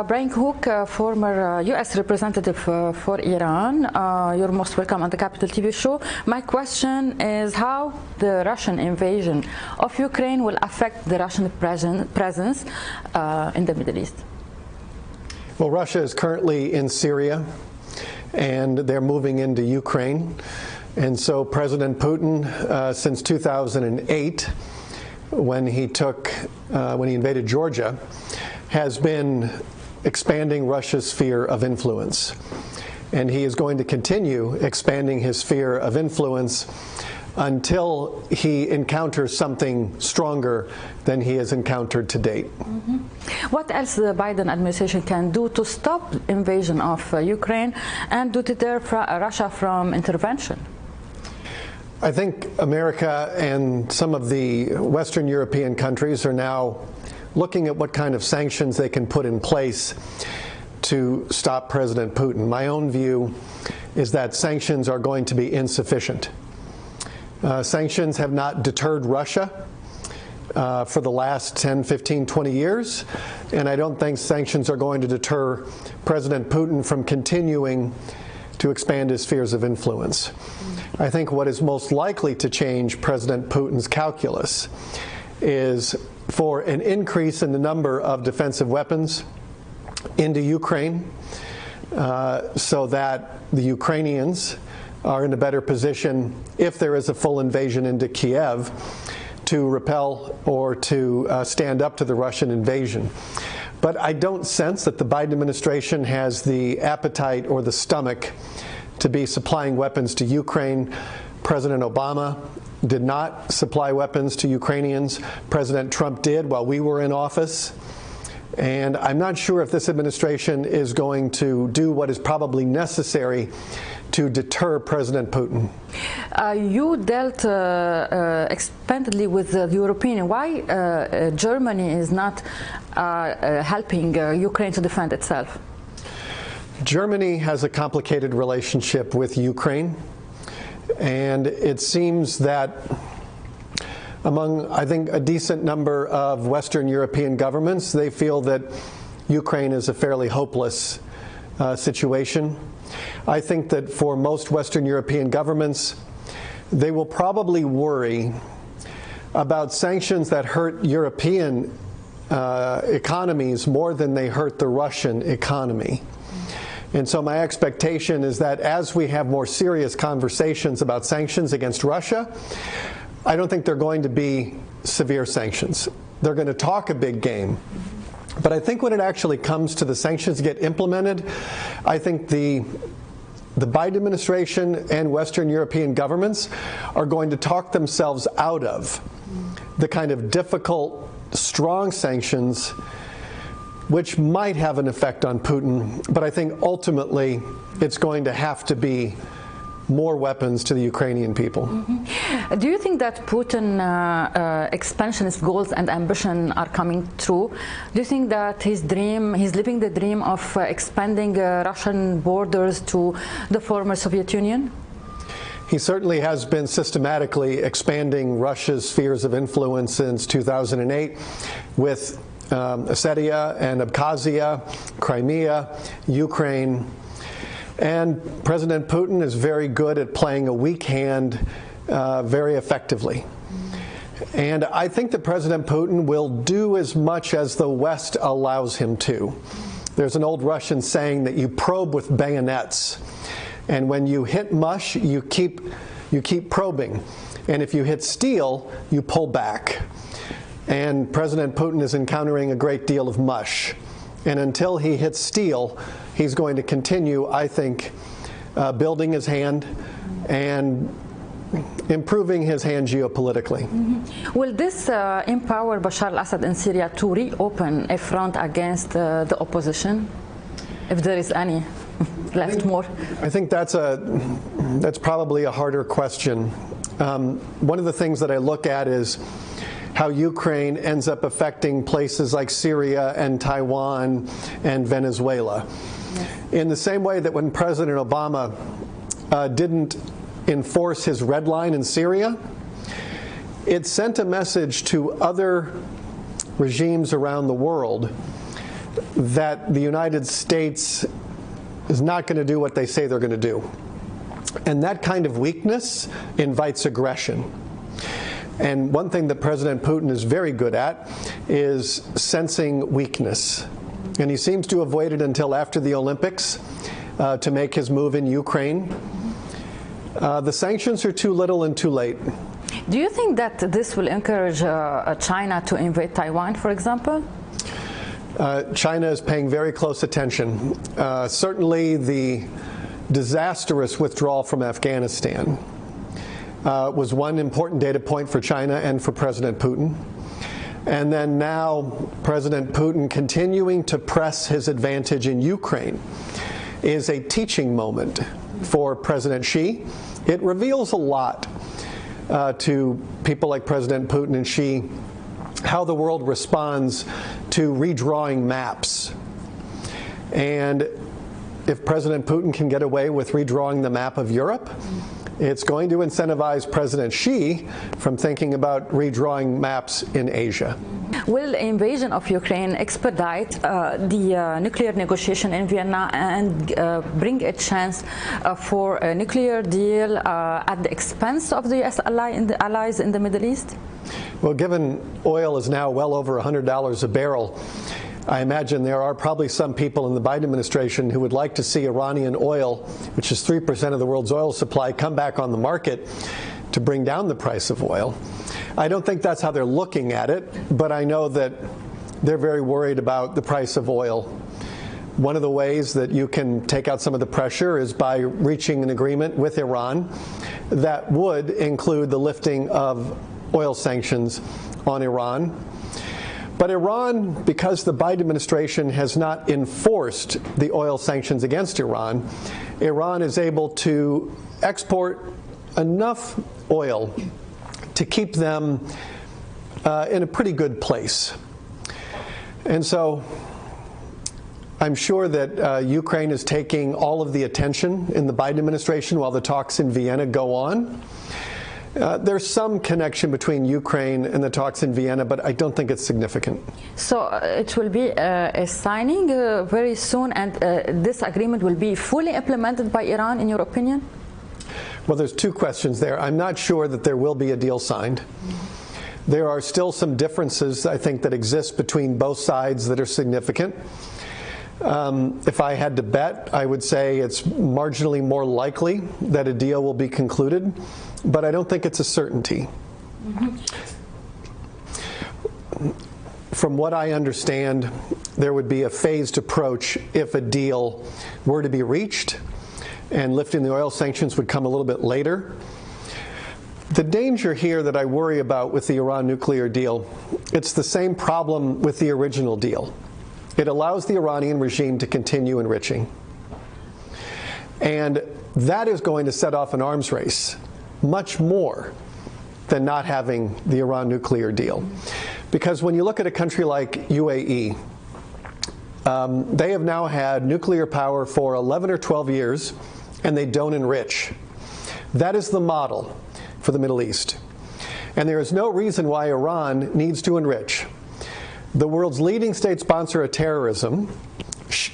Brian Cook, former U.S. representative for Iran. You're most welcome on the Capital TV show. My question is how the Russian invasion of Ukraine will affect the Russian presence in the Middle East. Well, Russia is currently in Syria, and they're moving into Ukraine. And so President Putin, since 2008, when he invaded Georgia, has been expanding Russia's sphere of influence. And he is going to continue expanding his sphere of influence until he encounters something stronger than he has encountered to date. Mm-hmm. What else the Biden administration can do to stop invasion of Ukraine and to deter Russia from intervention? I think America and some of the Western European countries are now looking at what kind of sanctions they can put in place to stop President Putin. My own view is that sanctions are going to be insufficient. Sanctions have not deterred Russia for the last 10, 15, 20 years, and I don't think sanctions are going to deter President Putin from continuing to expand his spheres of influence. I think what is most likely to change President Putin's calculus is for an increase in the number of defensive weapons into Ukraine so that the Ukrainians are in a better position, if there is a full invasion into Kiev, to repel or to stand up to the Russian invasion. But I don't sense that the Biden administration has the appetite or the stomach to be supplying weapons to Ukraine. President Obama did not supply weapons to Ukrainians. President Trump did while we were in office. And I'm not sure if this administration is going to do what is probably necessary to deter President Putin. You dealt expandedly with the European. Why Germany is not helping Ukraine to defend itself? Germany has a complicated relationship with Ukraine, and it seems that among, I think, a decent number of Western European governments, they feel that Ukraine is a fairly hopeless situation. I think that for most Western European governments, they will probably worry about sanctions that hurt European economies more than they hurt the Russian economy. And so my expectation is that as we have more serious conversations about sanctions against Russia, I don't think they're going to be severe sanctions. They're going to talk a big game. But I think when it actually comes to the sanctions get implemented, I think the Biden administration and Western European governments are going to talk themselves out of the kind of difficult, strong sanctions which might have an effect on Putin, but I think ultimately it's going to have to be more weapons to the Ukrainian people. Mm-hmm. Do you think that Putin expansionist goals and ambition are coming true? Do you think that he's living the dream of expanding Russian borders to the former Soviet Union? He certainly has been systematically expanding Russia's spheres of influence since 2008 with Ossetia and Abkhazia, Crimea, Ukraine. And President Putin is very good at playing a weak hand very effectively. And I think that President Putin will do as much as the West allows him to. There's an old Russian saying that you probe with bayonets. And when you hit mush, you keep probing. And if you hit steel, you pull back. And President Putin is encountering a great deal of mush. And until he hits steel, he's going to continue, I think, building his hand and improving his hand geopolitically. Mm-hmm. Will this empower Bashar al-Assad in Syria to reopen a front against the opposition, if there is any left more? I think that's probably a harder question. One of the things that I look at is how Ukraine ends up affecting places like Syria and Taiwan and Venezuela. Yes. In the same way that when President Obama didn't enforce his red line in Syria, it sent a message to other regimes around the world that the United States is not going to do what they say they're going to do. And that kind of weakness invites aggression. And one thing that President Putin is very good at is sensing weakness. And he seems to avoid it until after the Olympics to make his move in Ukraine. The sanctions are too little and too late. Do you think that this will encourage China to invade Taiwan, for example? China is paying very close attention. Certainly the disastrous withdrawal from Afghanistan was one important data point for China and for President Putin. And then now President Putin continuing to press his advantage in Ukraine is a teaching moment for President Xi. It reveals a lot to people like President Putin and Xi how the world responds to redrawing maps. And if President Putin can get away with redrawing the map of Europe, it's going to incentivize President Xi from thinking about redrawing maps in Asia. Will the invasion of Ukraine expedite the nuclear negotiation in Vienna and bring a chance for a nuclear deal at the expense of the U.S. allies in the Middle East? Well, given oil is now well over $100 a barrel, I imagine there are probably some people in the Biden administration who would like to see Iranian oil, which is 3% of the world's oil supply, come back on the market to bring down the price of oil. I don't think that's how they're looking at it, but I know that they're very worried about the price of oil. One of the ways that you can take out some of the pressure is by reaching an agreement with Iran that would include the lifting of oil sanctions on Iran. But Iran, because the Biden administration has not enforced the oil sanctions against Iran, Iran is able to export enough oil to keep them in a pretty good place. And so I'm sure that Ukraine is taking all of the attention in the Biden administration while the talks in Vienna go on. There's some connection between Ukraine and the talks in Vienna, but I don't think it's significant. So it will be a signing very soon, and this agreement will be fully implemented by Iran, in your opinion? Well, there's two questions there. I'm not sure that there will be a deal signed. There are still some differences, I think, that exist between both sides that are significant. If I had to bet, I would say it's marginally more likely that a deal will be concluded, but I don't think it's a certainty. From what I understand, there would be a phased approach if a deal were to be reached, and lifting the oil sanctions would come a little bit later. The danger here that I worry about with the Iran nuclear deal, it's the same problem with the original deal. It allows the Iranian regime to continue enriching. And that is going to set off an arms race, much more than not having the Iran nuclear deal. Because when you look at a country like UAE, they have now had nuclear power for 11 or 12 years, and they don't enrich. That is the model for the Middle East. And there is no reason why Iran needs to enrich. The world's leading state sponsor of terrorism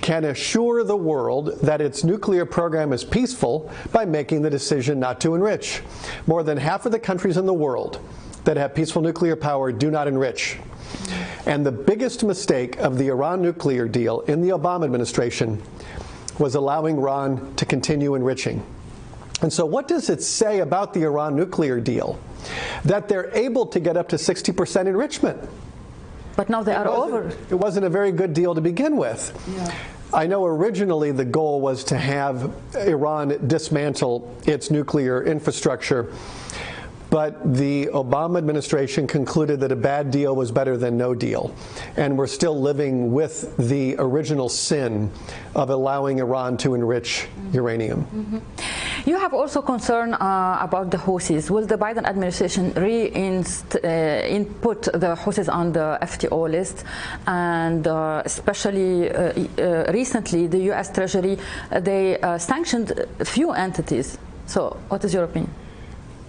can assure the world that its nuclear program is peaceful by making the decision not to enrich. More than half of the countries in the world that have peaceful nuclear power do not enrich. And the biggest mistake of the Iran nuclear deal in the Obama administration was allowing Iran to continue enriching. And so what does it say about the Iran nuclear deal? That they're able to get up to 60% enrichment. But now they are over. It wasn't a very good deal to begin with. Yeah. I know originally the goal was to have Iran dismantle its nuclear infrastructure, but the Obama administration concluded that a bad deal was better than no deal. And we're still living with the original sin of allowing Iran to enrich uranium. You have also concern about the Houthis. Will the Biden administration input the Houthis on the FTO list? And especially recently, the U.S. Treasury, they sanctioned a few entities. So what is your opinion?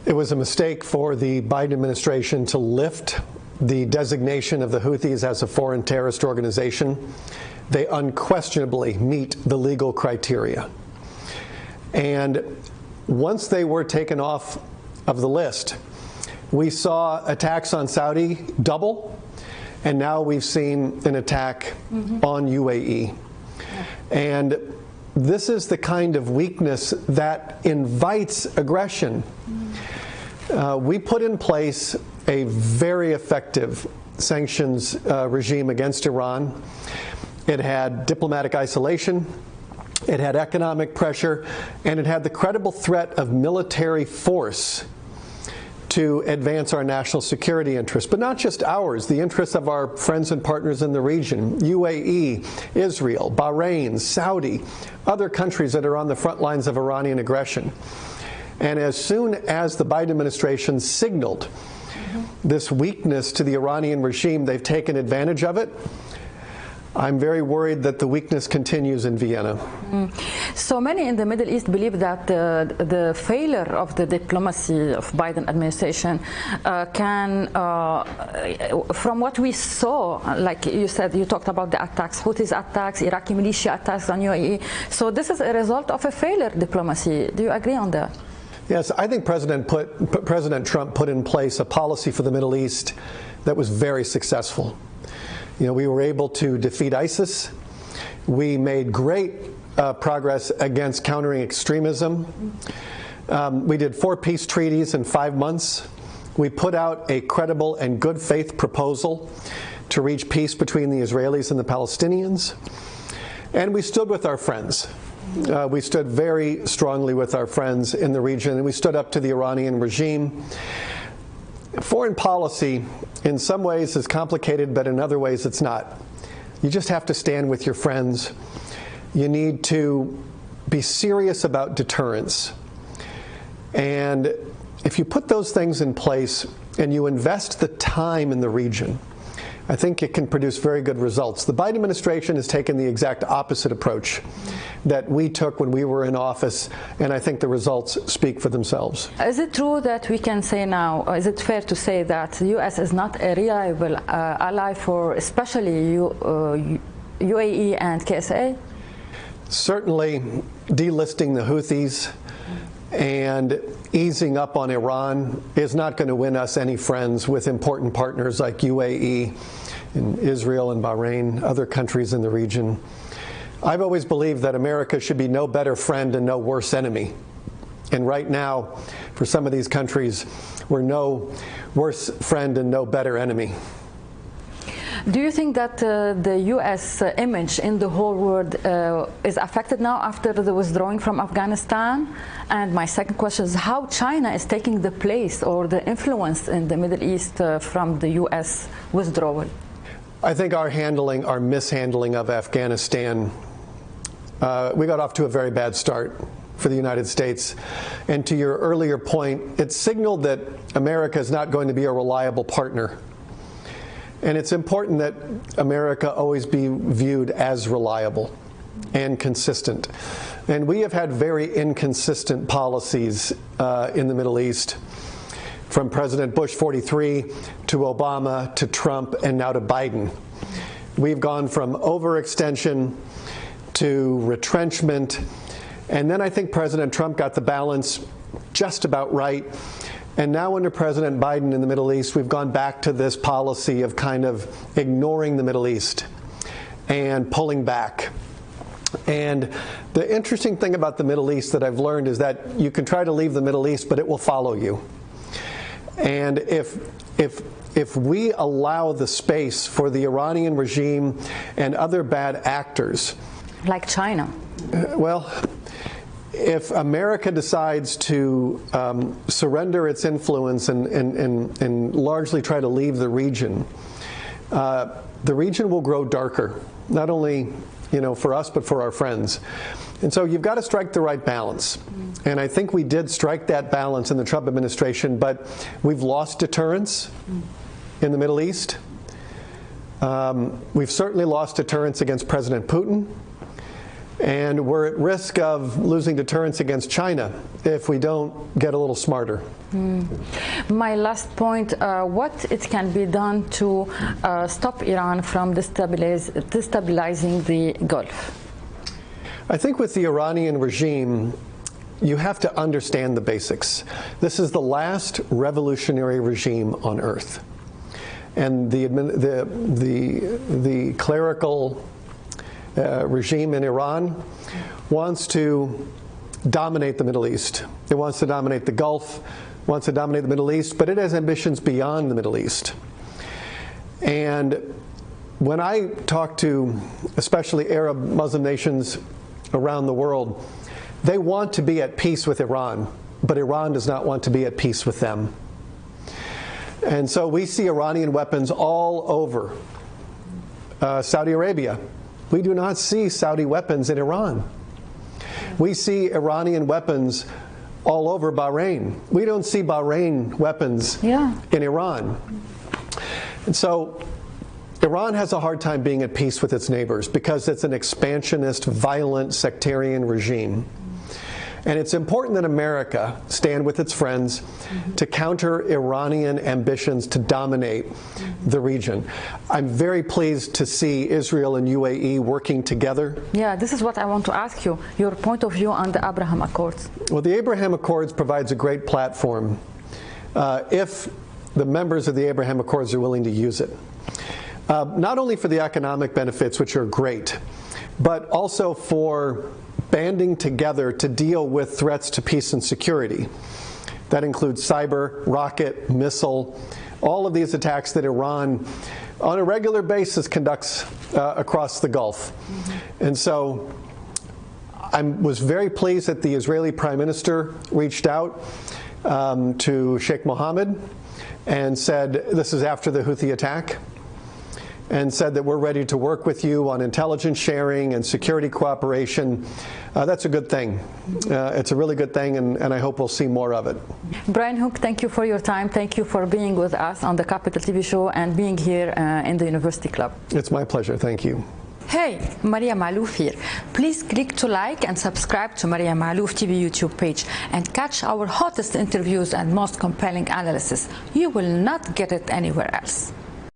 It was a mistake for the Biden administration to lift the designation of the Houthis as a foreign terrorist organization, they unquestionably meet the legal criteria. And once they were taken off of the list, we saw attacks on Saudi double, and now we've seen an attack on UAE. And this is the kind of weakness that invites aggression. We put in place a very effective sanctions regime against Iran. It had diplomatic isolation, it had economic pressure, and it had the credible threat of military force to advance our national security interests, but not just ours, the interests of our friends and partners in the region, UAE, Israel, Bahrain, Saudi, other countries that are on the front lines of Iranian aggression. And as soon as the Biden administration signaled this weakness to the Iranian regime, they've taken advantage of it. I'm very worried that the weakness continues in Vienna. So many in the Middle East believe that the failure of the diplomacy of Biden administration from what we saw, like you said, you talked about the attacks, Houthis attacks, Iraqi militia attacks on UAE. So this is a result of a failure diplomacy. Do you agree on that? Yes, I think President Trump put in place a policy for the Middle East that was very successful. You know, we were able to defeat ISIS. We made great progress against countering extremism. We did 4 peace treaties in 5 months. We put out a credible and good faith proposal to reach peace between the Israelis and the Palestinians. And we stood with our friends. We stood very strongly with our friends in the region, and we stood up to the Iranian regime. Foreign policy, in some ways, is complicated, but in other ways, it's not. You just have to stand with your friends. You need to be serious about deterrence. And if you put those things in place and you invest the time in the region, I think it can produce very good results. The Biden administration has taken the exact opposite approach that we took when we were in office, and I think the results speak for themselves. Is it true that we can say now, is it fair to say that the U.S. is not a reliable ally for especially UAE and KSA? Certainly, delisting the Houthis and easing up on Iran is not going to win us any friends with important partners like UAE and Israel and Bahrain, other countries in the region. I've always believed that America should be no better friend and no worse enemy. And right now, for some of these countries, we're no worse friend and no better enemy. Do you think that the U.S. image in the whole world is affected now after the withdrawing from Afghanistan? And my second question is how China is taking the place or the influence in the Middle East from the U.S. withdrawal? I think our mishandling of Afghanistan, we got off to a very bad start for the United States. And to your earlier point, it signaled that America is not going to be a reliable partner. And it's important that America always be viewed as reliable and consistent. And we have had very inconsistent policies in the Middle East, from President Bush 43 to Obama to Trump and now to Biden. We've gone from overextension to retrenchment. And then I think President Trump got the balance just about right. And now under President Biden in the Middle East, we've gone back to this policy of kind of ignoring the Middle East and pulling back. And the interesting thing about the Middle East that I've learned is that you can try to leave the Middle East, but it will follow you. And if we allow the space for the Iranian regime and other bad actors, like China, well, if America decides to surrender its influence and largely try to leave the region will grow darker, not only for us, but for our friends. And so you've got to strike the right balance. And I think we did strike that balance in the Trump administration, but we've lost deterrence in the Middle East. We've certainly lost deterrence against President Putin. And we're at risk of losing deterrence against China if we don't get a little smarter. My last point, what it can be done to stop Iran from destabilizing the Gulf? I think with the Iranian regime, you have to understand the basics. This is the last revolutionary regime on earth. And the clerical regime in Iran wants to dominate the Middle East. It wants to dominate the Gulf, wants to dominate the Middle East, but it has ambitions beyond the Middle East. And when I talk to especially Arab Muslim nations around the world, they want to be at peace with Iran, but Iran does not want to be at peace with them. And so we see Iranian weapons all over Saudi Arabia. We do not see Saudi weapons in Iran. We see Iranian weapons all over Bahrain. We don't see Bahrain weapons in Iran. And so Iran has a hard time being at peace with its neighbors because it's an expansionist, violent, sectarian regime. And it's important that America stand with its friends to counter Iranian ambitions to dominate the region. I'm very pleased to see Israel and UAE working together. Yeah, this is what I want to ask you, your point of view on the Abraham Accords. Well, the Abraham Accords provides a great platform if the members of the Abraham Accords are willing to use it. Not only for the economic benefits, which are great, but also for banding together to deal with threats to peace and security. That includes cyber, rocket, missile, all of these attacks that Iran on a regular basis conducts across the Gulf. And so I was very pleased that the Israeli Prime Minister reached out to Sheikh Mohammed and said, this is after the Houthi attack, and said that we're ready to work with you on intelligence sharing and security cooperation. That's a good thing. It's a really good thing, and I hope we'll see more of it. Brian Hook, thank you for your time. Thank you for being with us on the Capital TV show and being here in the University Club. It's my pleasure. Thank you. Hey, Maria Malouf here. Please click to like and subscribe to Maria Malouf TV YouTube page and catch our hottest interviews and most compelling analysis. You will not get it anywhere else.